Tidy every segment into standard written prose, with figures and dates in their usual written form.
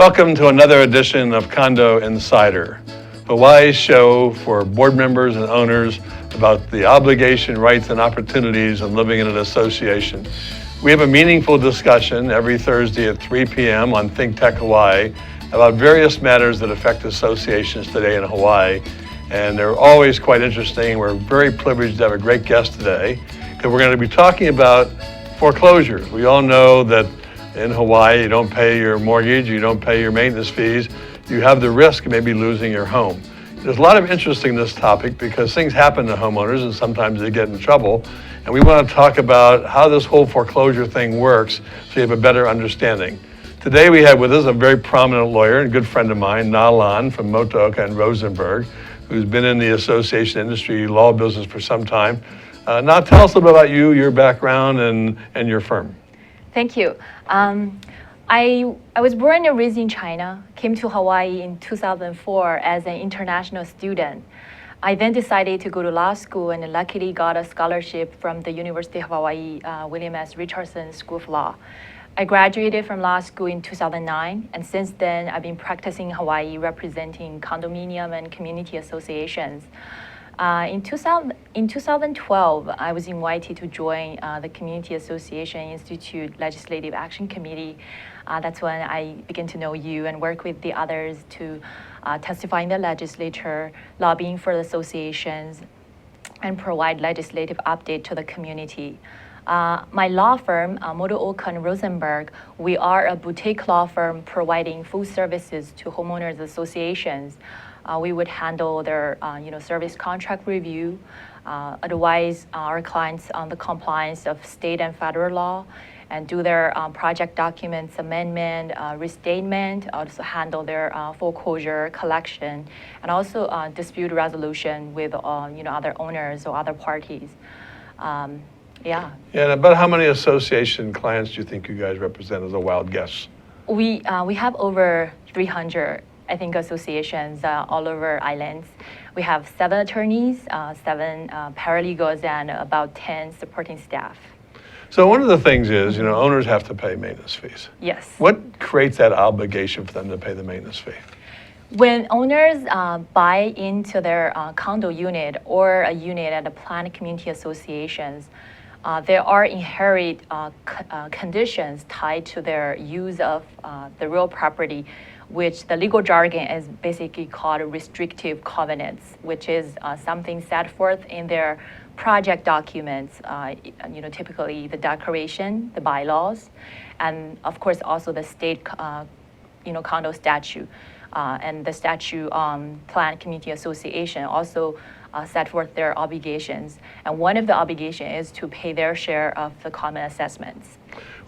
Welcome to another edition of Condo Insider, Hawaii's show for board members and owners about the obligation, rights, and opportunities in living in an association. We have a meaningful discussion every Thursday at 3 p.m. on Think Tech Hawaii about various matters that affect associations today in Hawaii. And they're always quite interesting. We're very privileged to have a great guest today because we're going to be talking about foreclosures. We all know that in Hawaii, you don't pay your mortgage, you don't pay your maintenance fees, you have the risk of maybe losing your home. There's a lot of interest in this topic because things happen to homeowners and sometimes they get in trouble. And we want to talk about how this whole foreclosure thing works so you have a better understanding. Today we have with us a very prominent lawyer and good friend of mine, Nalan from Motuoka and Rosenberg, who's been in the association industry law business for some time. Now tell us a little bit about you, your background, and your firm. Thank you. I was born and raised in China, came to Hawaii in 2004 as an international student. I then decided to go to law school and luckily got a scholarship from the University of Hawaii, William S. Richardson School of Law. I graduated from law school in 2009, and since then I've been practicing in Hawaii representing condominium and community associations. In 2012, I was invited to join the Community Association Institute Legislative Action Committee. That's when I began to know you and work with the others to testify in the legislature, lobbying for the associations, and provide legislative update to the community. My law firm, Motuoka and Rosenberg, we are a boutique law firm providing full services to homeowners associations. We would handle their service contract review, advise our clients on the compliance of state and federal law, and do their project documents amendment, restatement, also handle their foreclosure collection, and also dispute resolution with other owners or other parties. Yeah, and about how many association clients do you think you guys represent as a wild guess? We have over 300. I think associations all over islands. We have 7 attorneys, 7 paralegals, and about 10 supporting staff. So one of the things is, owners have to pay maintenance fees. Yes. What creates that obligation for them to pay the maintenance fee? When owners buy into their condo unit or a unit at the planned community associations, there are inherent conditions tied to their use of the real property, which the legal jargon is basically called restrictive covenants, which is something set forth in their project documents, typically the declaration, the bylaws, and of course also the state condo statute. And the statute planned community association also set forth their obligations. And one of the obligations is to pay their share of the common assessments.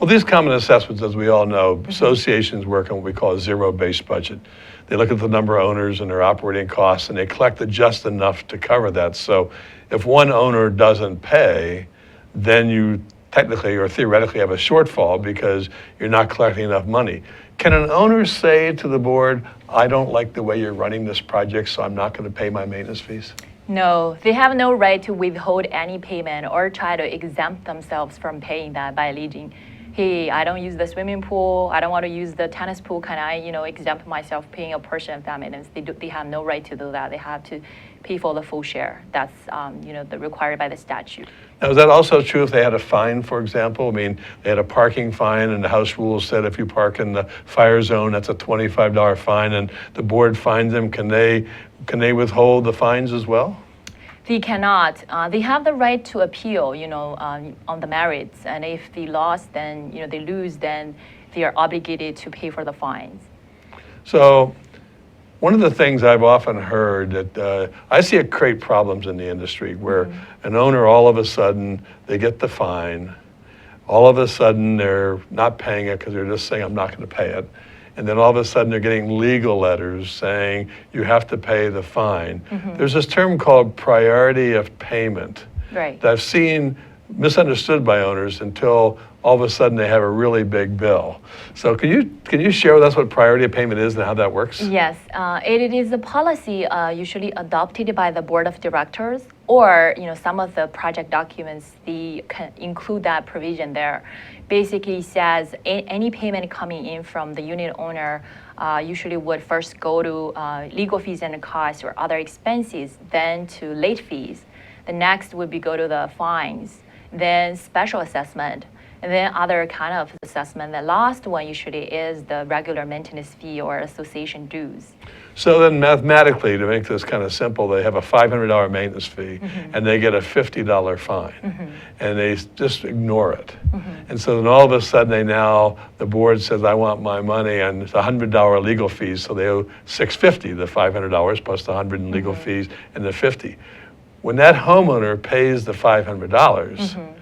Well, these common assessments, as we all know, associations work on what we call a zero-based budget. They look at the number of owners and their operating costs, and they collect just enough to cover that. So if one owner doesn't pay, then you technically or theoretically have a shortfall because you're not collecting enough money. Can an owner say to the board, I don't like the way you're running this project, so I'm not going to pay my maintenance fees? No, they have no right to withhold any payment or try to exempt themselves from paying that by alleging, hey, I don't use the swimming pool, I don't want to use the tennis pool, can I, exempt myself paying a portion of that maintenance? They have no right to do that. They have to pay for the full share. That's, required by the statute. Now, is that also true if they had a fine, for example? I mean, they had a parking fine and the house rules said if you park in the fire zone, that's a $25 fine, and the board fines them. Can they withhold the fines as well? They cannot. They have the right to appeal, on the merits. And if they lost, then, they lose, then they are obligated to pay for the fines. So one of the things I've often heard that I see it create problems in the industry where an owner, all of a sudden, they get the fine. All of a sudden, they're not paying it because they're just saying, I'm not going to pay it. And then all of a sudden they're getting legal letters saying you have to pay the fine. There's this term called priority of payment that I've seen misunderstood by owners until all of a sudden they have a really big bill. So can you share with us what priority of payment is and how that works? Yes, it is a policy usually adopted by the board of directors Or some of the project documents, they can include that provision there. Basically says any payment coming in from the unit owner usually would first go to legal fees and costs or other expenses, then to late fees. The next would be go to the fines, then special assessment, and then other kind of assessment. The last one usually is the regular maintenance fee or association dues. So then mathematically, to make this kind of simple, they have a $500 maintenance fee and they get a $50 fine and they just ignore it. And so then all of a sudden the board says, I want my money, and it's $100 legal fees, so they owe $650, the $500 plus the 100 in legal fees and the 50. When that homeowner pays the $500,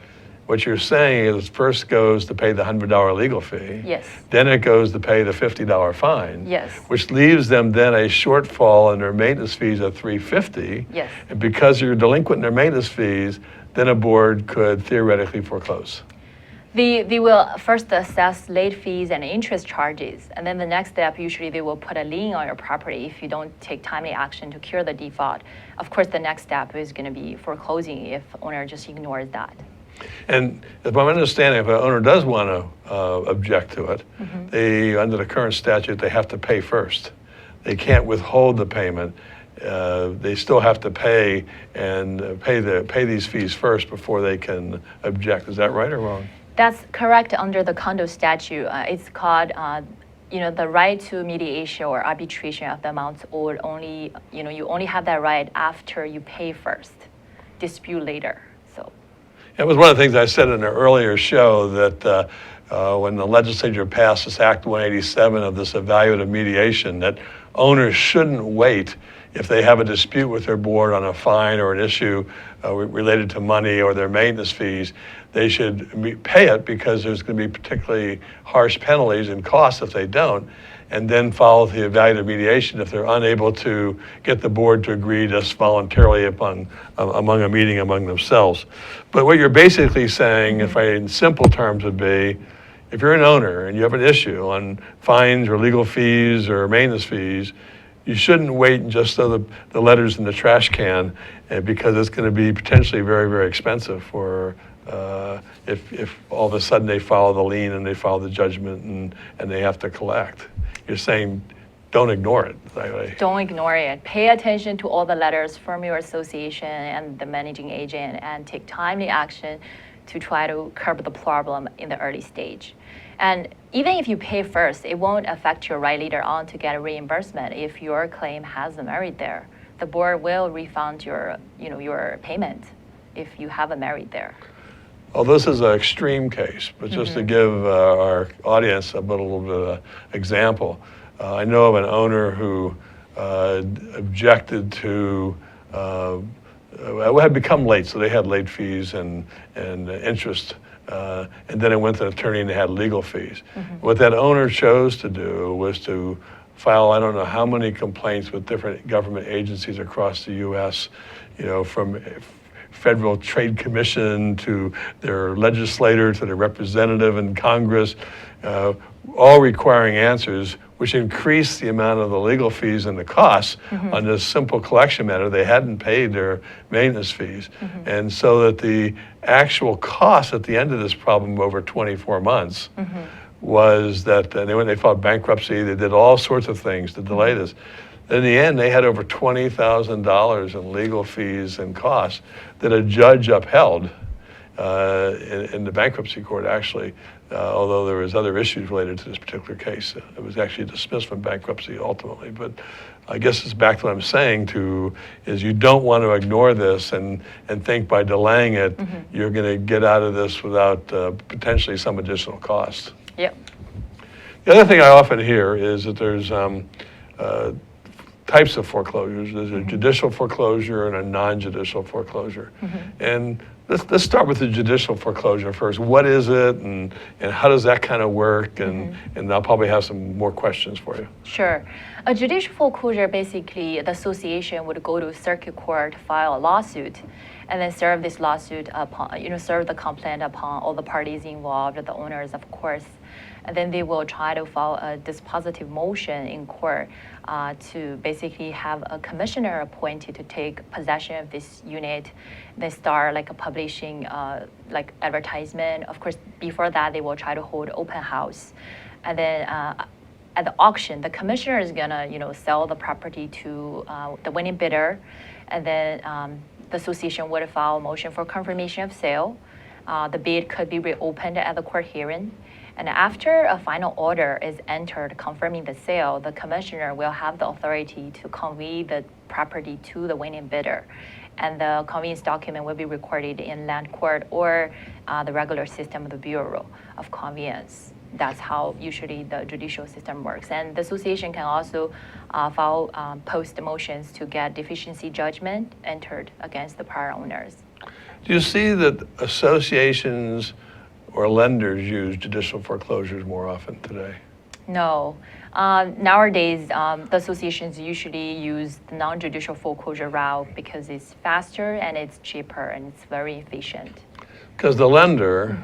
what you're saying is first goes to pay the $100 legal fee. Yes. Then it goes to pay the $50 fine. Yes. Which leaves them then a shortfall in their maintenance fees of $350. Yes. And because you're delinquent in their maintenance fees, then a board could theoretically foreclose. They will first assess late fees and interest charges, and then the next step, usually they will put a lien on your property if you don't take timely action to cure the default. Of course, the next step is going to be foreclosing if owner just ignores that. And if I'm understanding, if an owner does want to object to it, they, under the current statute, they have to pay first. They can't withhold the payment. They still have to pay and pay these fees first before they can object. Is that right or wrong? That's correct under the condo statute. It's called the right to mediation or arbitration of the amounts owed. Only you only have that right after you pay first, dispute later. So it was one of the things I said in an earlier show that when the legislature passed this Act 187 of this evaluative mediation, that owners shouldn't wait if they have a dispute with their board on a fine or an issue related to money or their maintenance fees. They should pay it because there's going to be particularly harsh penalties and costs if they don't, and then follow the evaluative mediation if they're unable to get the board to agree just voluntarily among a meeting among themselves. But what you're basically saying, if I in simple terms, would be, if you're an owner and you have an issue on fines or legal fees or maintenance fees, you shouldn't wait and just throw the letters in the trash can because it's going to be potentially very, very expensive for if all of a sudden they follow the lien and they follow the judgment and they have to collect. You're saying don't ignore it. Right? Don't ignore it. Pay attention to all the letters from your association and the managing agent and take timely action to try to curb the problem in the early stage. And even if you pay first, it won't affect your right later on to get a reimbursement if your claim has a merit there. The board will refund your payment if you have a merit there. Well, this is an extreme case, but just to give our audience a little bit of an example, I know of an owner who objected to, had become late, so they had late fees and interest. And then it went to an attorney and they had legal fees. What that owner chose to do was to file, I don't know how many complaints with different government agencies across the U.S., from Federal Trade Commission to their legislator to their representative in Congress, all requiring answers, which increased the amount of the legal fees and the costs on this simple collection matter. They hadn't paid their maintenance fees. And so that the actual cost at the end of this problem over 24 months was that they filed bankruptcy, they did all sorts of things to delay this. In the end, they had over $20,000 in legal fees and costs that a judge upheld in the bankruptcy court, actually, although there was other issues related to this particular case. It was actually dismissed from bankruptcy ultimately. But I guess it's back to what I'm saying is you don't want to ignore this and think by delaying it, you're going to get out of this without potentially some additional cost. Yep. The other thing I often hear is that there's types of foreclosures. There's a judicial foreclosure and a non-judicial foreclosure. And let's start with the judicial foreclosure first. What is it and how does that kind of work? And I'll probably have some more questions for you. Sure. A judicial foreclosure, basically, the association would go to circuit court, file a lawsuit, and then serve this lawsuit upon, serve the complaint upon all the parties involved, the owners, of course. and then they will try to file a dispositive motion in court to basically have a commissioner appointed to take possession of this unit. They start like publishing like advertisement. Of course, before that, they will try to hold open house, and then at the auction, the commissioner is gonna sell the property to the winning bidder, and then the association would file a motion for confirmation of sale. The bid could be reopened at the court hearing. And after a final order is entered confirming the sale, the commissioner will have the authority to convey the property to the winning bidder. And the conveyance document will be recorded in land court or the regular system of the Bureau of Conveyance. That's how usually the judicial system works. And the association can also file post motions to get deficiency judgment entered against the prior owners. Do you see that associations or lenders use judicial foreclosures more often today? No. Nowadays, the associations usually use the non-judicial foreclosure route because it's faster and it's cheaper and it's very efficient. Because the lender,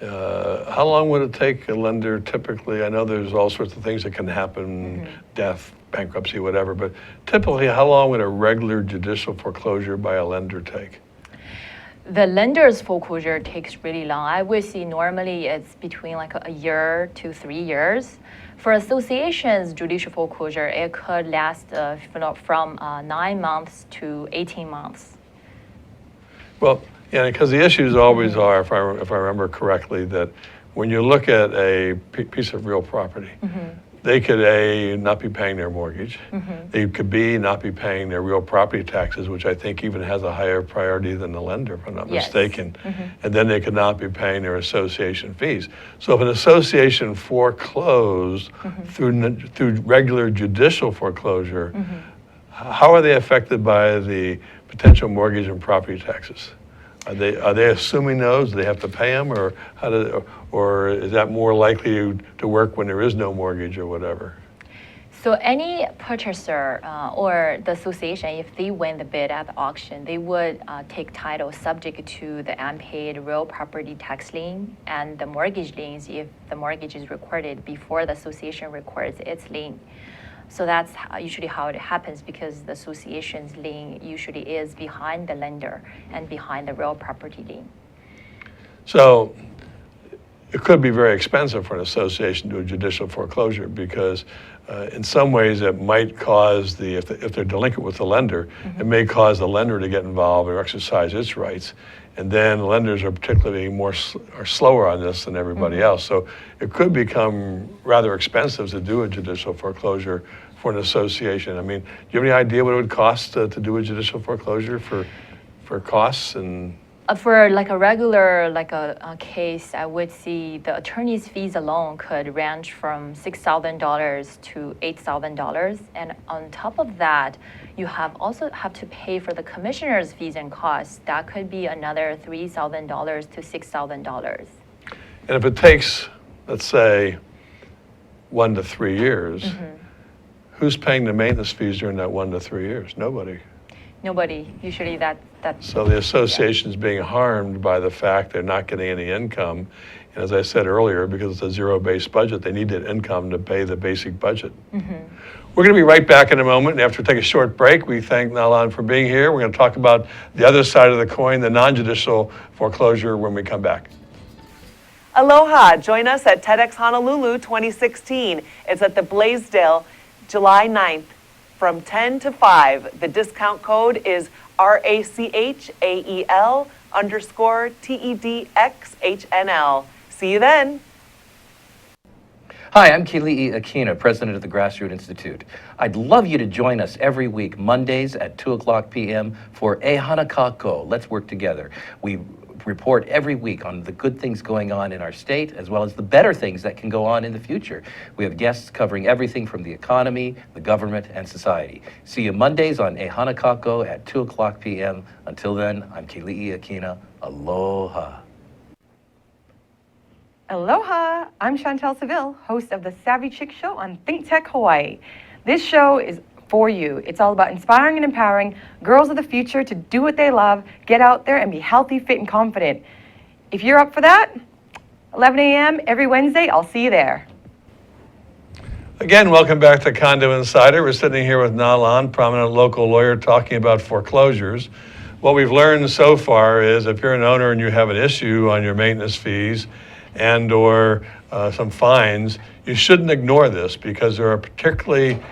how long would it take a lender typically? I know there's all sorts of things that can happen, death, bankruptcy, whatever, but typically how long would a regular judicial foreclosure by a lender take? The lender's foreclosure takes really long. I would say normally it's between like a year to 3 years. For associations, judicial foreclosure, it could last from 9 months to 18 months. Well, yeah, because the issues always are, if I remember correctly, that when you look at a piece of real property, they could A, not be paying their mortgage. They could B, not be paying their real property taxes, which I think even has a higher priority than the lender, if I'm not mistaken. And then they could not be paying their association fees. So if an association foreclosed through regular judicial foreclosure, how are they affected by the potential mortgage and property taxes? Are they assuming those? Do they have to pay them, or is that more likely to work when there is no mortgage or whatever? So any purchaser or the association, if they win the bid at the auction, they would take title subject to the unpaid real property tax lien and the mortgage liens if the mortgage is recorded before the association records its lien. So that's usually how it happens, because the association's lien usually is behind the lender and behind the real property lien. So it could be very expensive for an association to do a judicial foreclosure, because in some ways it might cause if they're delinquent with the lender, it may cause the lender to get involved or exercise its rights. And then lenders are particularly are slower on this than everybody else. So it could become rather expensive to do a judicial foreclosure for an association. I mean, do you have any idea what it would cost to do a judicial foreclosure for costs and? For like a regular a case, I would see the attorney's fees alone could range from $6,000 to $8,000, and on top of that, you also have to pay for the commissioner's fees and costs. That could be another $3,000 to $6,000. And if it takes, let's say, 1 to 3 years, who's paying the maintenance fees during that 1 to 3 years? Nobody. Nobody. Usually that's. So the association's being harmed by the fact they're not getting any income. And as I said earlier, because it's a zero-based budget, they need that income to pay the basic budget. We're going to be right back in a moment. And after we take a short break, we thank Nalan for being here. We're going to talk about the other side of the coin, the non-judicial foreclosure, when we come back. Aloha! Join us at TEDx Honolulu 2016. It's at the Blaisdell, July 9th from 10 to 5. The discount code is RACHAEL_TEDXHNL. See you then. Hi, I'm Kili'i Akina, president of the Grassroots Institute. I'd love you to join us every week, Mondays at 2:00 p.m. for E Hanakako. Let's work together. We report every week on the good things going on in our state, as well as the better things that can go on in the future. We have guests covering everything from the economy, the government, and society. See you Mondays on E Hanakako at 2:00 p.m. Until then, I'm Kili'i Akina. Aloha. Aloha, I'm Chantel Seville, host of the Savvy Chick Show on Think Tech Hawaii. This show is for you. It's all about inspiring and empowering girls of the future to do what they love, get out there and be healthy, fit, and confident. If you're up for that, 11 a.m. every Wednesday. I'll see you there. Again, welcome back to Condo Insider. We're sitting here with Nalan, prominent local lawyer, talking about foreclosures. What we've learned so far is if you're an owner and you have an issue on your maintenance fees and or some fines, you shouldn't ignore this because there are particularly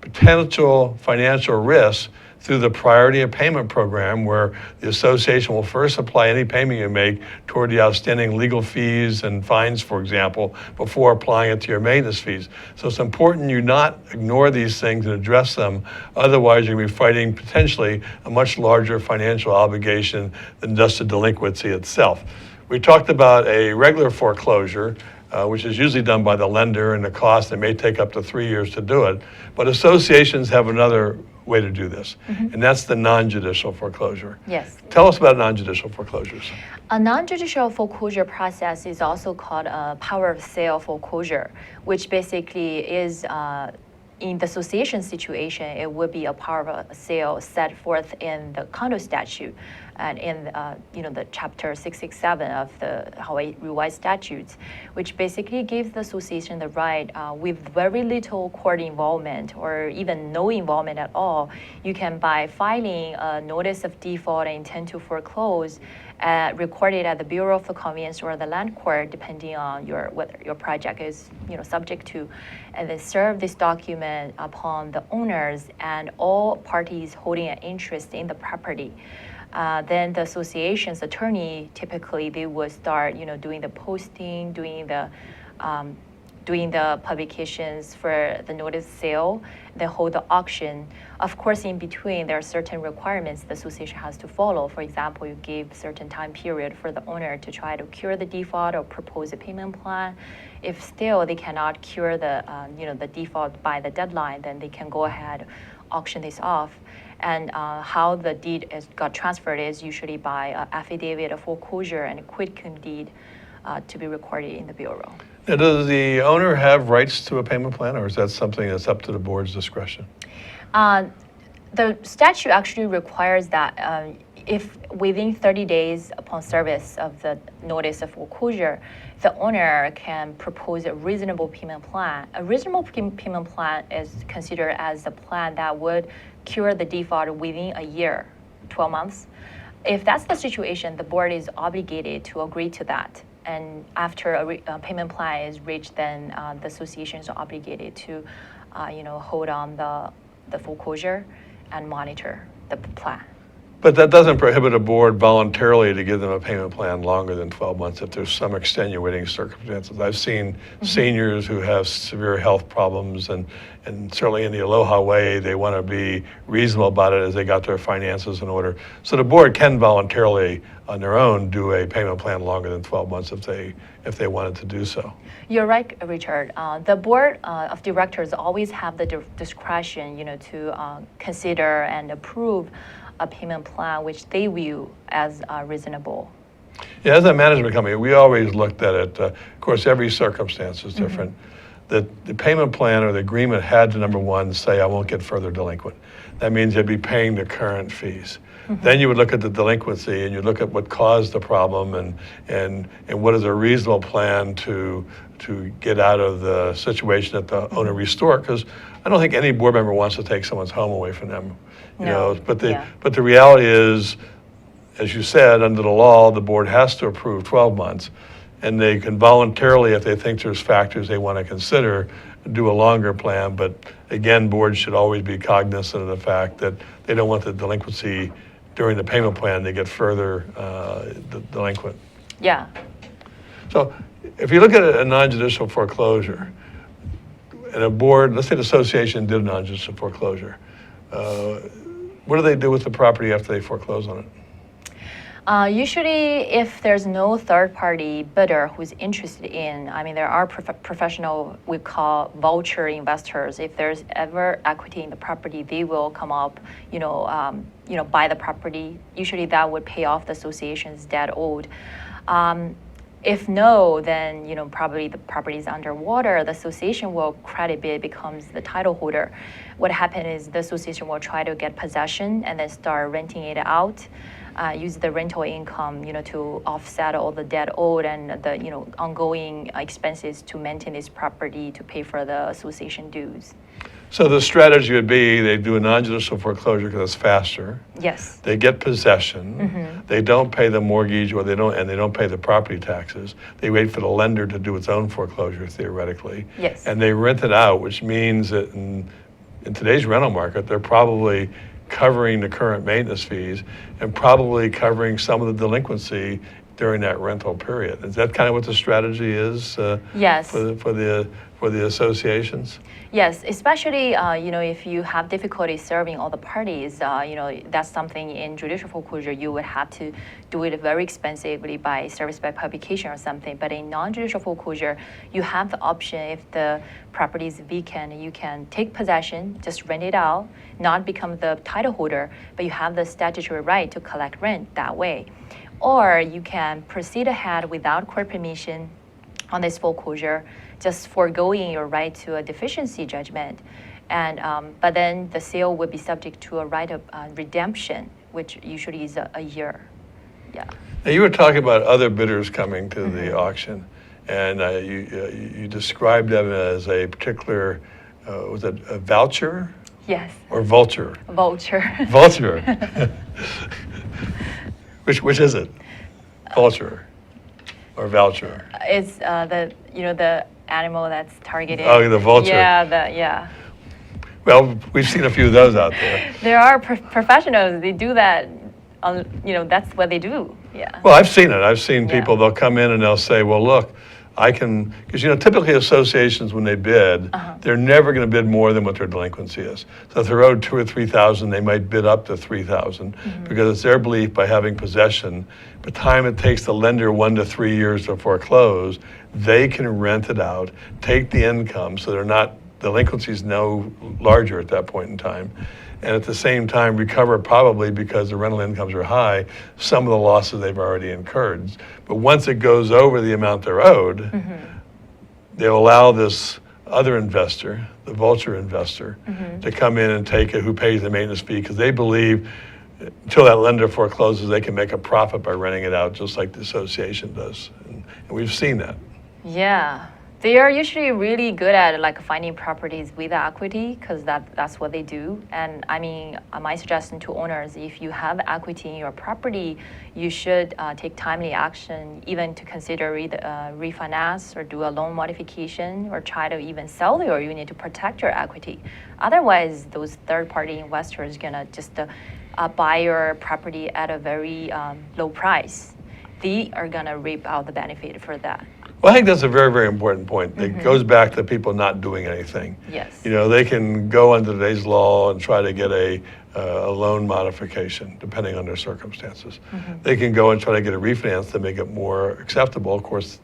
potential financial risks through the priority of payment program where the association will first apply any payment you make toward the outstanding legal fees and fines, for example, before applying it to your maintenance fees. So it's important you not ignore these things and address them. Otherwise, you're going to be fighting potentially a much larger financial obligation than just the delinquency itself. We talked about a regular foreclosure, which is usually done by the lender, and the cost, it may take up to 3 years to do it. But associations have another way to do this, and that's the non-judicial foreclosure. Yes. Tell us about non-judicial foreclosures. A non-judicial foreclosure process is also called a power of sale foreclosure, which basically is in the association situation, it would be a power of sale set forth in the condo statute and in the chapter 667 of the Hawaii revised statutes, which basically gives the association the right with very little court involvement or even no involvement at all. You can, by filing a notice of default and intent to foreclose, recorded at the Bureau of the Conveyance or the land court, depending on whether your project is subject to, and then serve this document upon the owners and all parties holding an interest in the property. Then the association's attorney, typically they would start doing the posting, doing the publications for the notice sale, then hold the auction. Of course, in between, there are certain requirements the association has to follow. For example, you give certain time period for the owner to try to cure the default or propose a payment plan. If still they cannot cure the default by the deadline, then they can go ahead, auction this off. And how the deed got transferred is usually by affidavit of foreclosure and a quitclaim deed to be recorded in the bureau. Now, does the owner have rights to a payment plan, or is that something that's up to the board's discretion? The statute actually requires that if within 30 days upon service of the notice of foreclosure, the owner can propose a reasonable payment plan. A reasonable payment plan is considered as a plan that would cure the default within a year, 12 months. If that's the situation, the board is obligated to agree to that. And after a payment plan is reached, then the association is obligated to, hold on the foreclosure and monitor the plan. But that doesn't prohibit a board voluntarily to give them a payment plan longer than 12 months if there's some extenuating circumstances. I've seen seniors who have severe health problems, and certainly in the Aloha way, they want to be reasonable about it as they got their finances in order. So the board can voluntarily, on their own, do a payment plan longer than 12 months if they wanted to do so. You're right, Richard. The board of directors always have the discretion, to consider and approve a payment plan which they view as reasonable. Yeah, as a management company, we always looked at it. Of course, every circumstance is different. The payment plan or the agreement had to, number one, say, I won't get further delinquent. That means you'd be paying the current fees. Then you would look at the delinquency and you look at what caused the problem and what is a reasonable plan to get out of the situation that the owner restored. Because I don't think any board member wants to take someone's home away from them. But the reality is, as you said, under the law, the board has to approve 12 months, and they can voluntarily, if they think there's factors they want to consider, do a longer plan. But again, boards should always be cognizant of the fact that they don't want the delinquency during the payment plan to get further delinquent. Yeah. So if you look at a non-judicial foreclosure, and a board, let's say the association did a non-judicial foreclosure, what do they do with the property after they foreclose on it? Usually, if there's no third-party bidder who's interested in, there are professional, we call vulture investors. If there's ever equity in the property, they will come up, buy the property. Usually, that would pay off the association's debt owed. If no, then probably the property is underwater. The association will credit bid becomes the title holder. What happens is the association will try to get possession and then start renting it out. Use the rental income, to offset all the debt owed and the, ongoing expenses to maintain this property to pay for the association dues. So the strategy would be they do a non-judicial foreclosure because it's faster. Yes. They get possession. They don't pay the mortgage, or they don't pay the property taxes. They wait for the lender to do its own foreclosure theoretically. Yes. And they rent it out, which means that in today's rental market, they're probably covering the current maintenance fees and probably covering some of the delinquency during that rental period. Is that kind of what the strategy is? Yes. For the associations? Yes, especially if you have difficulty serving all the parties, that's something in judicial foreclosure you would have to do it very expensively by service by publication or something. But in non-judicial foreclosure, you have the option if the property is vacant, you can take possession, just rent it out, not become the title holder, but you have the statutory right to collect rent that way. Or you can proceed ahead without court permission on this foreclosure, just foregoing your right to a deficiency judgment. And but then the sale would be subject to a right of redemption, which usually is a year. Yeah. Now you were talking about other bidders coming to the auction, and you described them as a particular, was it a voucher? Yes. Or vulture? Vulture. Vulture. Which is it? Vulture or voucher? It's the animal that's targeted. Oh, the vulture. Yeah. Well, we've seen a few of those out there. There are professionals. They do that. That's what they do. Yeah. Well, I've seen it. I've seen Yeah. people. They'll come in and they'll say, "Well, look, I can," because typically associations when they bid, they're never going to bid more than what their delinquency is. So if they're owed $2,000 or $3,000, they might bid up to $3,000 because it's their belief by having possession, the time it takes the lender 1 to 3 years to foreclose, they can rent it out, take the income, so they're not delinquencies no larger at that point in time. And at the same time, recover probably because the rental incomes are high, some of the losses they've already incurred. But once it goes over the amount they're owed, they'll allow this other investor, the vulture investor, to come in and take it, who pays the maintenance fee, because they believe until that lender forecloses, they can make a profit by renting it out, just like the association does. And we've seen that. Yeah. They are usually really good at finding properties with equity because that's what they do. And I mean, my suggestion to owners, if you have equity in your property, you should take timely action, even to consider refinance or do a loan modification or try to even sell your unit to protect your equity. Otherwise, those third-party investors are gonna just buy your property at a very low price. They are gonna reap out the benefit for that. Well, I think that's a very, very important point. It goes back to people not doing anything. Yes. They can go under today's law and try to get a loan modification, depending on their circumstances. They can go and try to get a refinance to make it more acceptable. Of course,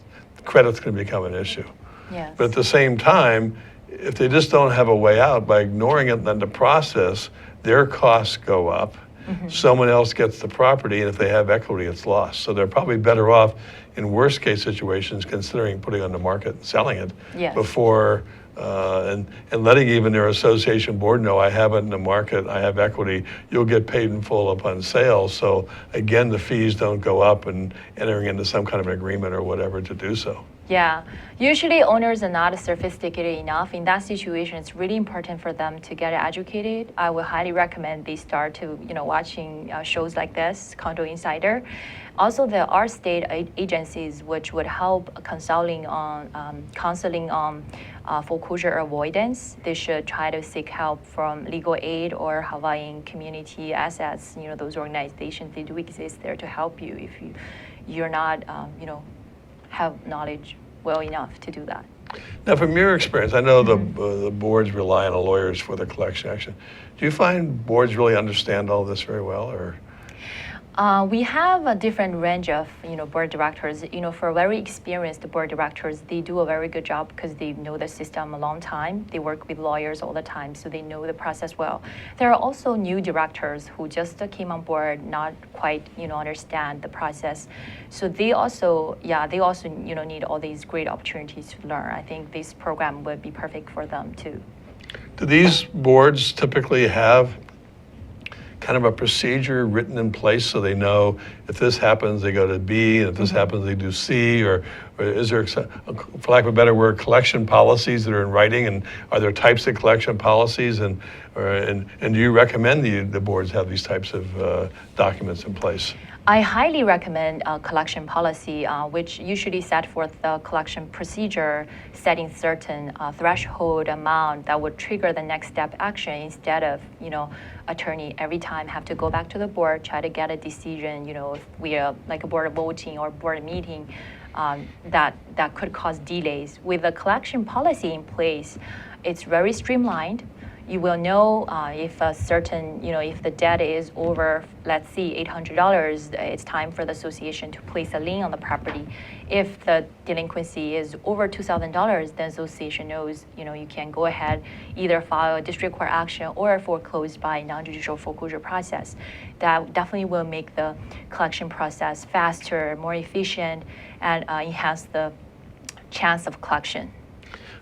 credit's going to become an issue. Yes. But at the same time, if they just don't have a way out, by ignoring it in the process, their costs go up. Someone else gets the property, and if they have equity, it's lost. So they're probably better off in worst case situations considering putting on the market and selling it Yes. before and letting even their association board know, I have it in the market, I have equity, you'll get paid in full upon sale. So again, the fees don't go up, and entering into some kind of an agreement or whatever to do so. Yeah, usually owners are not sophisticated enough. In that situation, it's really important for them to get educated. I would highly recommend they start to, watching shows like this, Condo Insider. Also, there are state agencies which would help counseling on foreclosure avoidance. They should try to seek help from legal aid or Hawaiian community assets. Those organizations, they do exist there to help you if you're not, have knowledge well enough to do that. Now, from your experience, I know the boards rely on lawyers for the collection action. Do you find boards really understand all this very well, or? We have a different range of, board directors. For very experienced board directors, they do a very good job because they know the system a long time. They work with lawyers all the time, so they know the process well. There are also new directors who just came on board, not quite, understand the process. So they also, need all these great opportunities to learn. I think this program would be perfect for them too. Do these boards typically have kind of a procedure written in place so they know if this happens, they go to B, and if this happens, they do C, or is there, for lack of a better word, collection policies that are in writing, and are there types of collection policies, and do you recommend the boards have these types of documents in place? I highly recommend a collection policy, which usually set forth the collection procedure, setting certain threshold amount that would trigger the next step action instead of, attorney every time have to go back to the board, try to get a decision, if we are like a board voting or board meeting, that could cause delays. With the collection policy in place, it's very streamlined. You will know if a certain, if the debt is over, let's see, $800, it's time for the association to place a lien on the property. If the delinquency is over $2,000, the association knows, you can go ahead, either file a district court action or foreclose by non-judicial foreclosure process. That definitely will make the collection process faster, more efficient, and enhance the chance of collection.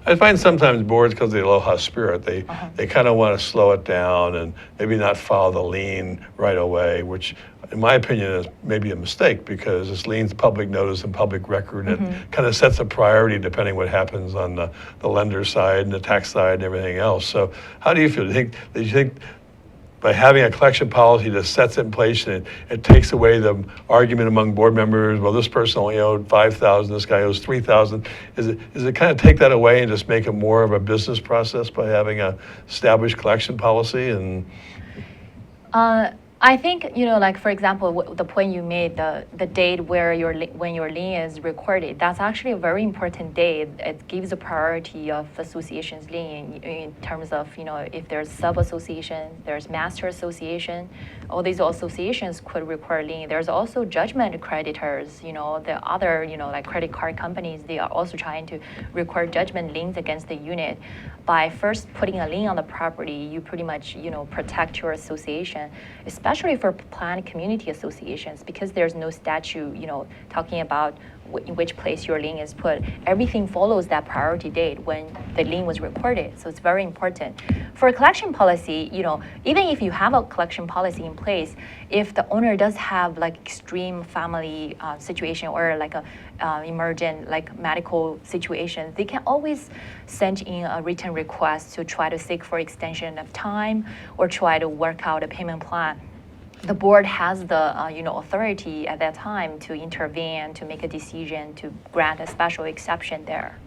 I find sometimes boards, because of the Aloha spirit, they kind of want to slow it down and maybe not file the lien right away, which in my opinion is maybe a mistake, because this lien's public notice and public record, and it kind of sets a priority depending what happens on the lender side and the tax side and everything else. So how do you feel? Do you think by having a collection policy that sets it in place and it takes away the argument among board members, well, this person only owed $5,000, this guy owes $3,000, is it kind of take that away and just make it more of a business process by having a established collection policy? And I think, like for example, the point you made, the date where when your lien is recorded, that's actually a very important date. It gives a priority of association's lien in terms of, if there's sub-association, there's master association, all these associations could require lien. There's also judgment creditors, the other, like credit card companies, they are also trying to record judgment liens against the unit. By first putting a lien on the property, you pretty much, protect your association, especially for planned community associations, because there's no statute, talking about in which place your lien is put. Everything follows that priority date when the lien was recorded, so it's very important. For a collection policy, even if you have a collection policy in place, if the owner does have like extreme family situation or like a emergent like medical situation, they can always send in a written request to try to seek for extension of time or try to work out a payment plan. The board has the authority at that time to intervene, to make a decision, to grant a special exception there.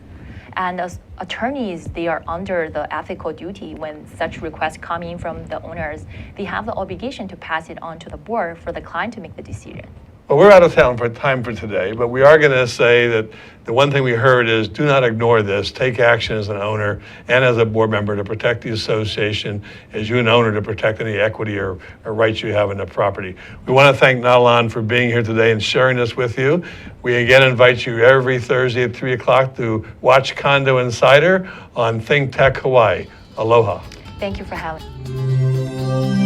And as attorneys, they are under the ethical duty when such requests come in from the owners. They have the obligation to pass it on to the board for the client to make the decision. Well, we're out of time for today, but we are going to say that the one thing we heard is do not ignore this. Take action as an owner and as a board member to protect the association, as you an owner to protect any equity or rights you have in the property. We want to thank Nalan for being here today and sharing this with you. We again invite you every Thursday at 3 o'clock to watch Condo Insider on Think Tech Hawaii. Aloha. Thank you for having me.